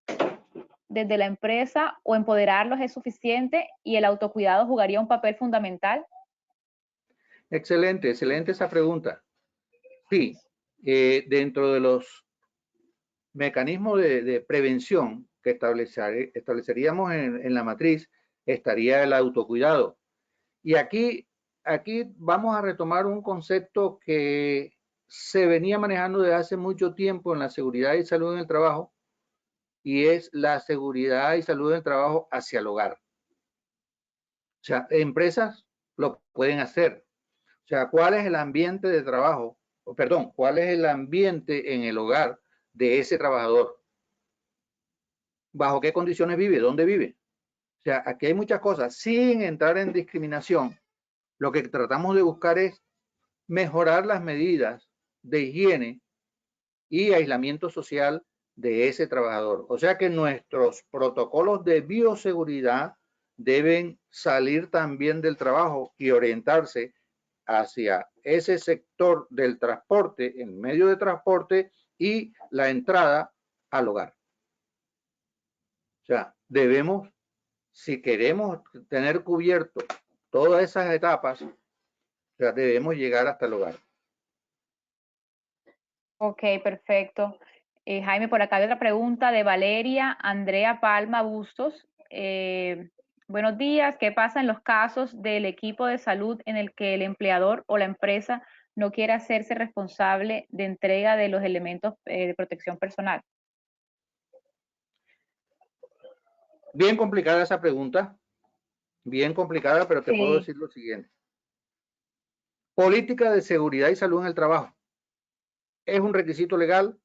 ¿Desde la empresa o empoderarlos es suficiente y el autocuidado jugaría un papel fundamental? Excelente, excelente esa pregunta. Sí, dentro de los mecanismos de prevención que estableceríamos en la matriz estaría el autocuidado. Y aquí vamos a retomar un concepto que se venía manejando desde hace mucho tiempo en la seguridad y salud en el trabajo, y es la seguridad y salud en el trabajo hacia el hogar. O sea, empresas lo pueden hacer. O sea, ¿cuál es el ambiente de trabajo perdón, cuál es el ambiente en el hogar de ese trabajador. ¿Bajo qué condiciones vive? ¿Dónde vive? O sea, aquí hay muchas cosas. Sin entrar en discriminación, lo que tratamos de buscar es mejorar las medidas de higiene y aislamiento social de ese trabajador. O sea que nuestros protocolos de bioseguridad deben salir también del trabajo y orientarse hacia ese sector del transporte, el medio de transporte y la entrada al hogar. O sea, debemos, si queremos tener cubierto todas esas etapas, o sea, debemos llegar hasta el hogar. Ok, perfecto. Jaime, por acá hay otra pregunta de Valeria Andrea Palma Bustos. Buenos días. ¿Qué pasa en los casos del equipo de salud en el que el empleador o la empresa no quiere hacerse responsable de entrega de los elementos de protección personal? Bien complicada esa pregunta, bien complicada, pero te puedo Sí. decir lo siguiente. Política de seguridad y salud en el trabajo. Es un requisito legal,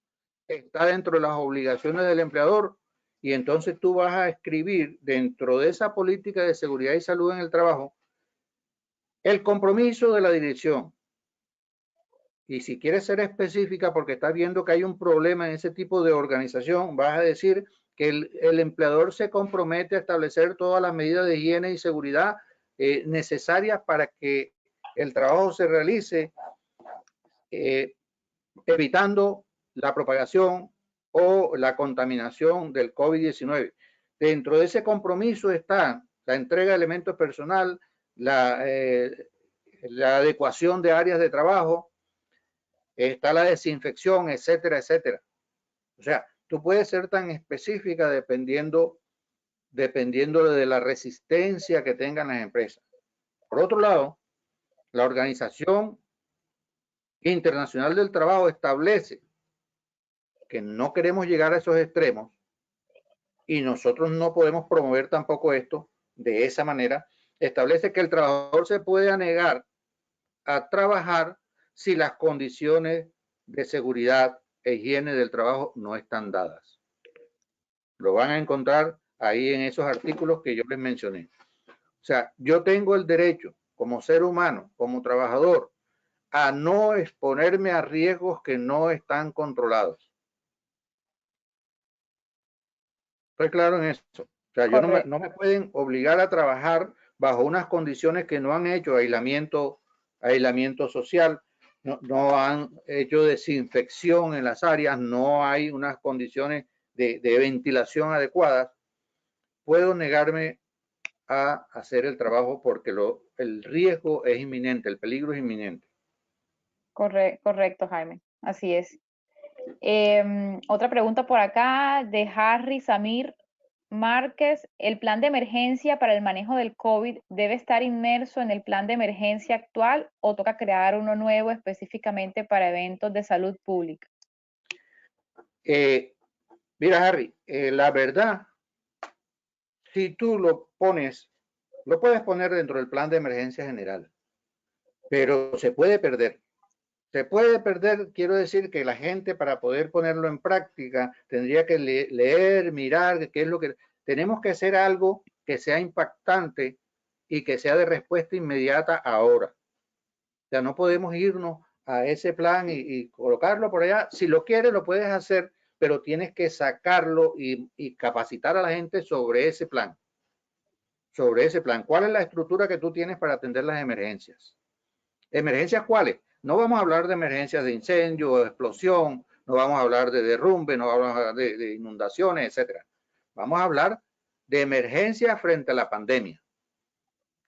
está dentro de las obligaciones del empleador y entonces tú vas a escribir dentro de esa política de seguridad y salud en el trabajo el compromiso de la dirección. Y si quieres ser específica porque estás viendo que hay un problema en ese tipo de organización, vas a decir que el empleador se compromete a establecer todas las medidas de higiene y seguridad necesarias para que el trabajo se realice evitando la propagación o la contaminación del COVID-19. Dentro de ese compromiso está la entrega de elementos personal, la adecuación de áreas de trabajo, está la desinfección, etcétera, etcétera. O sea, tú puedes ser tan específica dependiendo de la resistencia que tengan las empresas. Por otro lado, la Organización Internacional del Trabajo establece que no queremos llegar a esos extremos y nosotros no podemos promover tampoco esto de esa manera. Establece que el trabajador se puede negar a trabajar si las condiciones de seguridad e higiene del trabajo no están dadas. Lo van a encontrar ahí en esos artículos que yo les mencioné. O sea, yo tengo el derecho como ser humano, como trabajador, a no exponerme a riesgos que no están controlados. Estoy claro en eso. O sea, yo no me pueden obligar a trabajar bajo unas condiciones que no han hecho aislamiento social, no han hecho desinfección en las áreas, no hay unas condiciones de ventilación adecuadas. Puedo negarme a hacer el trabajo porque el riesgo es inminente, el peligro es inminente. Correcto, Jaime. Así es. Otra pregunta por acá de Harry Samir Márquez. ¿El plan de emergencia para el manejo del COVID debe estar inmerso en el plan de emergencia actual o toca crear uno nuevo específicamente para eventos de salud pública? Mira, Harry, la verdad, si tú lo puedes poner dentro del plan de emergencia general, pero se puede perder. Se puede perder, quiero decir que la gente para poder ponerlo en práctica tendría que leer, mirar qué es lo que... Tenemos que hacer algo que sea impactante y que sea de respuesta inmediata ahora. O sea, no podemos irnos a ese plan y colocarlo por allá. Si lo quieres, lo puedes hacer, pero tienes que sacarlo y capacitar a la gente sobre ese plan. Sobre ese plan. ¿Cuál es la estructura que tú tienes para atender las emergencias? ¿Emergencias cuáles? No vamos a hablar de emergencias de incendio o de explosión, no vamos a hablar de derrumbe, no vamos a hablar de inundaciones, etcétera. Vamos a hablar de emergencias frente a la pandemia.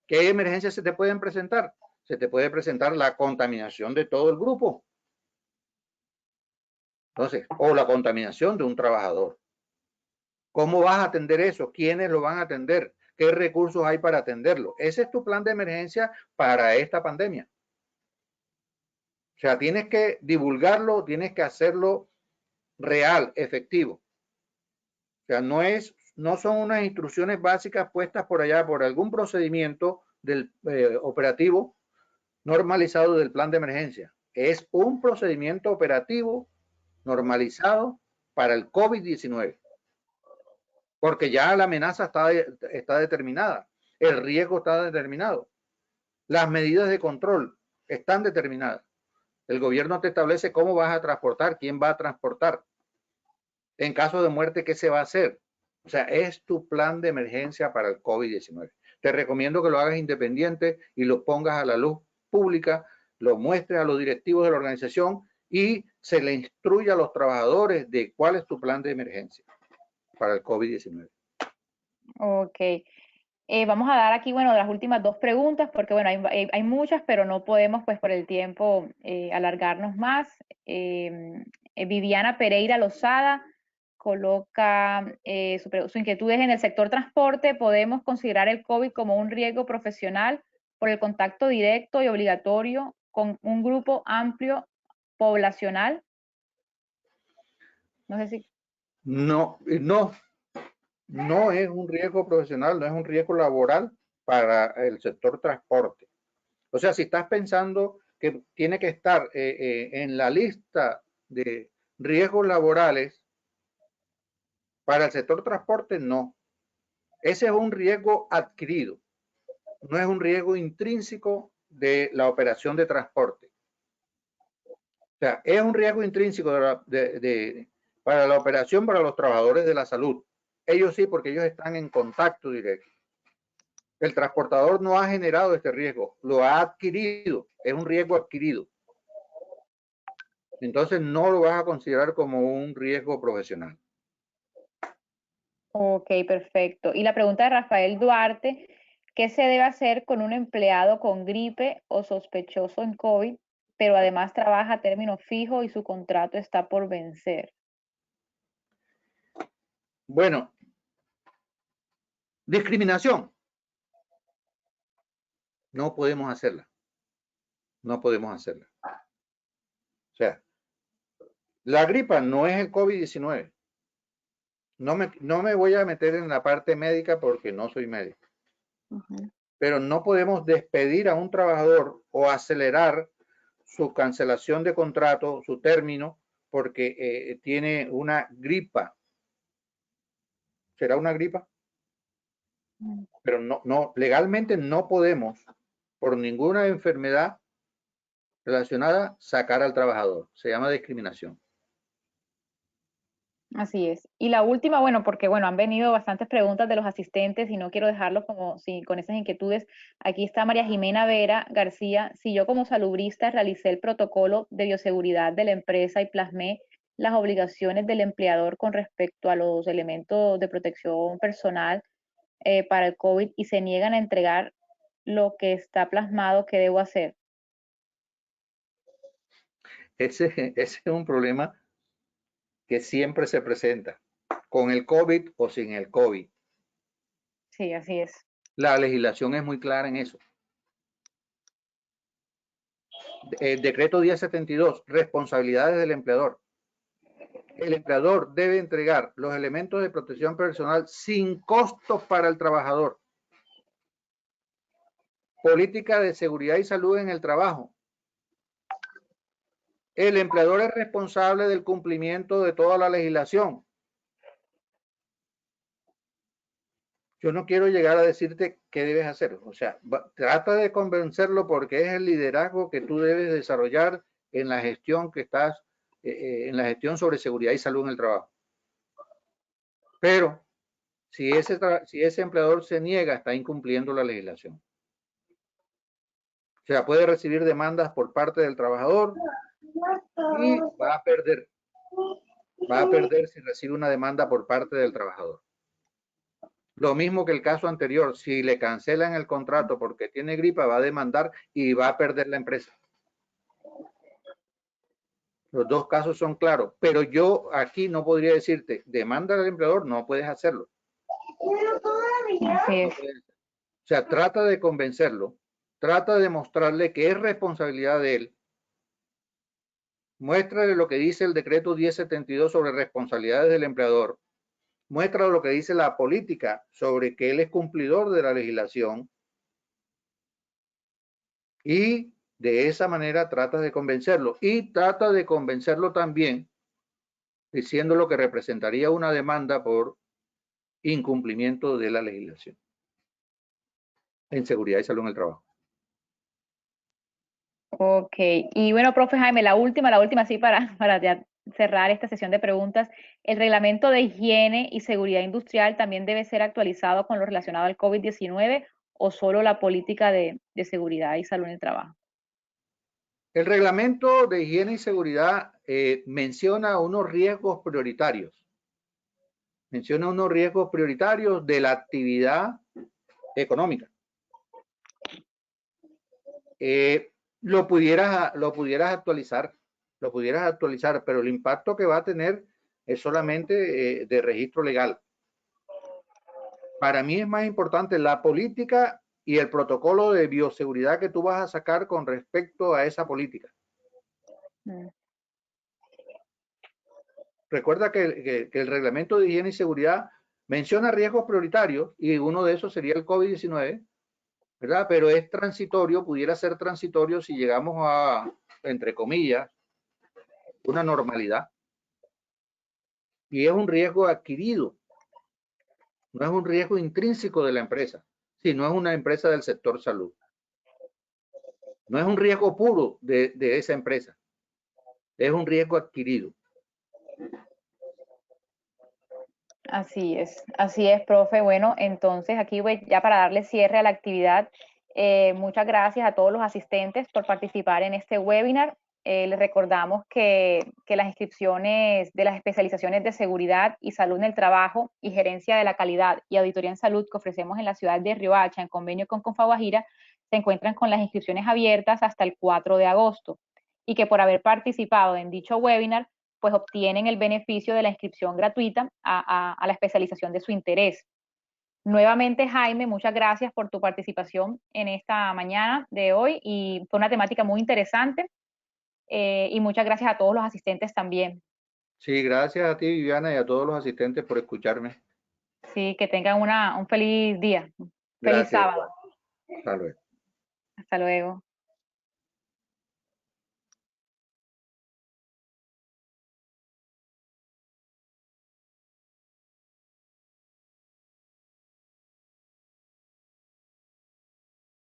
¿Qué emergencias se te pueden presentar? Se te puede presentar la contaminación de todo el grupo. Entonces, o la contaminación de un trabajador. ¿Cómo vas a atender eso? ¿Quiénes lo van a atender? ¿Qué recursos hay para atenderlo? Ese es tu plan de emergencia para esta pandemia. O sea, tienes que divulgarlo, tienes que hacerlo real, efectivo. O sea, no son unas instrucciones básicas puestas por allá por algún procedimiento del operativo normalizado del plan de emergencia. es un procedimiento operativo normalizado para el COVID-19, porque ya la amenaza está determinada, el riesgo está determinado, las medidas de control están determinadas. El gobierno te establece cómo vas a transportar, quién va a transportar. En caso de muerte, ¿qué se va a hacer? O sea, es tu plan de emergencia para el COVID-19. Te recomiendo que lo hagas independiente y lo pongas a la luz pública, lo muestres a los directivos de la organización y se le instruya a los trabajadores de cuál es tu plan de emergencia para el COVID-19. Ok. Vamos a dar aquí, bueno, las últimas dos preguntas, porque bueno, hay muchas, pero no podemos, pues por el tiempo, alargarnos más. Viviana Pereira Lozada coloca su inquietud es: en el sector transporte, ¿podemos considerar el COVID como un riesgo profesional por el contacto directo y obligatorio con un grupo amplio poblacional? No sé si... No, no es un riesgo profesional, no es un riesgo laboral para el sector transporte. O sea, si estás pensando que tiene que estar en la lista de riesgos laborales para el sector transporte, no. Ese es un riesgo adquirido, no es un riesgo intrínseco de la operación de transporte. O sea, es un riesgo intrínseco para la operación para los trabajadores de la salud. Ellos sí, porque ellos están en contacto directo. El transportador no ha generado este riesgo, lo ha adquirido, es un riesgo adquirido. Entonces no lo vas a considerar como un riesgo profesional. Ok, perfecto. Y la pregunta de Rafael Duarte: ¿qué se debe hacer con un empleado con gripe o sospechoso en COVID, pero además trabaja a término fijo y su contrato está por vencer? Bueno, discriminación. No podemos hacerla. No podemos hacerla. O sea, la gripa no es el COVID-19. No me voy a meter en la parte médica porque no soy médico. Pero no podemos despedir a un trabajador o acelerar su cancelación de contrato, su término, porque tiene una gripa. ¿Será una gripa? Pero no, legalmente no podemos, por ninguna enfermedad relacionada, sacar al trabajador. Se llama discriminación. Así es. Y la última, bueno, porque bueno, han venido bastantes preguntas de los asistentes y no quiero dejarlos como si, con esas inquietudes. Aquí está María Jimena Vera García: si yo como salubrista realicé el protocolo de bioseguridad de la empresa y plasmé las obligaciones del empleador con respecto a los elementos de protección personal para el COVID y se niegan a entregar lo que está plasmado, ¿qué debo hacer? Ese es un problema que siempre se presenta, con el COVID o sin el COVID. Sí, así es. La legislación es muy clara en eso. El decreto 1072, responsabilidades del empleador. El empleador debe entregar los elementos de protección personal sin costo para el trabajador. Política de seguridad y salud en el trabajo. El empleador es responsable del cumplimiento de toda la legislación. Yo no quiero llegar a decirte qué debes hacer. O sea, trata de convencerlo porque es el liderazgo que tú debes desarrollar en la gestión que estás, en la gestión sobre seguridad y salud en el trabajo. Pero si ese empleador se niega, está incumpliendo la legislación. O sea, puede recibir demandas por parte del trabajador y va a perder. Va a perder si recibe una demanda por parte del trabajador. Lo mismo que el caso anterior, si le cancelan el contrato porque tiene gripa, va a demandar y va a perder la empresa. Los dos casos son claros, pero yo aquí no podría decirte, demanda al empleador, no puedes hacerlo. Así es. O sea, trata de convencerlo, trata de mostrarle que es responsabilidad de él. Muéstrale lo que dice el decreto 1072 sobre responsabilidades del empleador. Muéstrale lo que dice la política sobre que él es cumplidor de la legislación. Y De esa manera trata de convencerlo y trata de convencerlo también diciendo lo que representaría una demanda por incumplimiento de la legislación en seguridad y salud en el trabajo. Ok, y bueno, profe Jaime, la última, sí, para ya cerrar esta sesión de preguntas. ¿El reglamento de higiene y seguridad industrial también debe ser actualizado con lo relacionado al COVID-19 o solo la política de seguridad y salud en el trabajo? El reglamento de higiene y seguridad menciona unos riesgos prioritarios. Menciona unos riesgos prioritarios de la actividad económica. Lo pudieras actualizar, pero el impacto que va a tener es solamente de registro legal. Para mí es más importante la política y el protocolo de bioseguridad que tú vas a sacar con respecto a esa política. Recuerda que el reglamento de higiene y seguridad menciona riesgos prioritarios y uno de esos sería el COVID-19, ¿verdad? Pero es transitorio, pudiera ser transitorio si llegamos a, entre comillas, una normalidad. Y es un riesgo adquirido, no es un riesgo intrínseco de la empresa, si no es una empresa del sector salud. No es un riesgo puro de esa empresa, es un riesgo adquirido. Así es, profe. Bueno, entonces aquí voy ya para darle cierre a la actividad. Muchas gracias a todos los asistentes por participar en este webinar. Les recordamos que las inscripciones de las especializaciones de seguridad y salud en el trabajo y gerencia de la calidad y auditoría en salud que ofrecemos en la ciudad de Riohacha en convenio con Confaguajira se encuentran con las inscripciones abiertas hasta el 4 de agosto y que por haber participado en dicho webinar pues obtienen el beneficio de la inscripción gratuita a la especialización de su interés. Nuevamente, Jaime, muchas gracias por tu participación en esta mañana de hoy y fue una temática muy interesante y muchas gracias a todos los asistentes también. Sí, gracias a ti, Viviana, y a todos los asistentes por escucharme. Sí, que tengan un feliz día, un feliz Gracias. sábado. Hasta luego. Hasta luego.